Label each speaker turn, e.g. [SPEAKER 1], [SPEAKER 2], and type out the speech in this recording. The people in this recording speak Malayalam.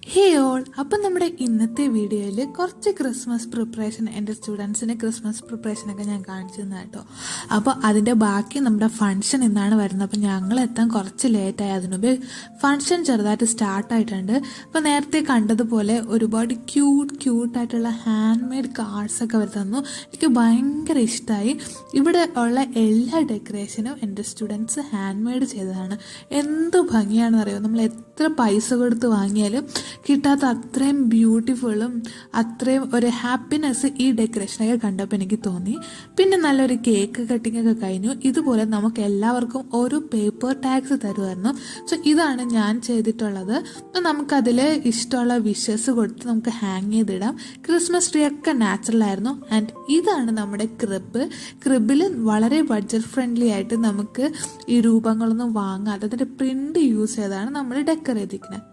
[SPEAKER 1] ഹേ ഓൾ, അപ്പം നമ്മുടെ ഇന്നത്തെ വീഡിയോയിൽ കുറച്ച് ക്രിസ്മസ് പ്രിപ്പറേഷൻ എൻ്റെ സ്റ്റുഡൻസിന് ക്രിസ്മസ് പ്രിപ്പറേഷനൊക്കെ ഞാൻ കാണിച്ചു തന്നെ കേട്ടോ. അപ്പോൾ അതിൻ്റെ ബാക്കി നമ്മുടെ ഫംഗ്ഷൻ ഇന്നാണ് വരുന്നത്. അപ്പോൾ ഞങ്ങൾ എത്താൻ കുറച്ച് ലേറ്റായി. അതിനുമുമ്പ് ഫംഗ്ഷൻ ചെറുതായിട്ട് സ്റ്റാർട്ടായിട്ടുണ്ട്. അപ്പോൾ നേരത്തെ കണ്ടതുപോലെ ഒരുപാട് ക്യൂട്ടായിട്ടുള്ള ഹാൻഡ് മെയ്ഡ് കാർഡ്സൊക്കെ അവർ തന്നു. എനിക്ക് ഭയങ്കര ഇഷ്ടമായി. ഇവിടെ ഉള്ള എല്ലാ ഡെക്കറേഷനും എൻ്റെ സ്റ്റുഡൻസ് ഹാൻഡ് മെയ്ഡ് ചെയ്തതാണ്. എന്ത് ഭംഗിയാണെന്ന് അറിയുമോ, നമ്മൾ എത്ര പൈസ കൊടുത്ത് വാങ്ങിയാലും കിട്ടാത്ത അത്രയും ബ്യൂട്ടിഫുള്ളും അത്രയും ഒരു ഹാപ്പിനെസ് ഈ ഡെക്കറേഷനൊക്കെ കണ്ടപ്പോൾ എനിക്ക് തോന്നി. പിന്നെ നല്ലൊരു കേക്ക് കട്ടിംഗ് ഒക്കെ കഴിഞ്ഞു. ഇതുപോലെ നമുക്ക് എല്ലാവർക്കും ഓരോ പേപ്പർ ടാഗ്സ് തരുമായിരുന്നു. സോ ഇതാണ് ഞാൻ ചെയ്തിട്ടുള്ളത്. അപ്പം നമുക്കതിൽ ഇഷ്ടമുള്ള വിഷസ് കൊടുത്ത് നമുക്ക് ഹാങ് ചെയ്തിടാം. ക്രിസ്മസ് ട്രീ ഒക്കെ നാച്ചുറൽ ആയിരുന്നു. ആൻഡ് ഇതാണ് നമ്മുടെ ക്രിബിൽ വളരെ ബഡ്ജറ്റ് ഫ്രണ്ട്ലി ആയിട്ട് നമുക്ക് ഈ രൂപങ്ങളൊന്നും വാങ്ങാതെ അതിൻ്റെ പ്രിൻ്റ് യൂസ് ചെയ്താണ് നമ്മൾ ഡെക്കർ ചെയ്തിരിക്കുന്നത്.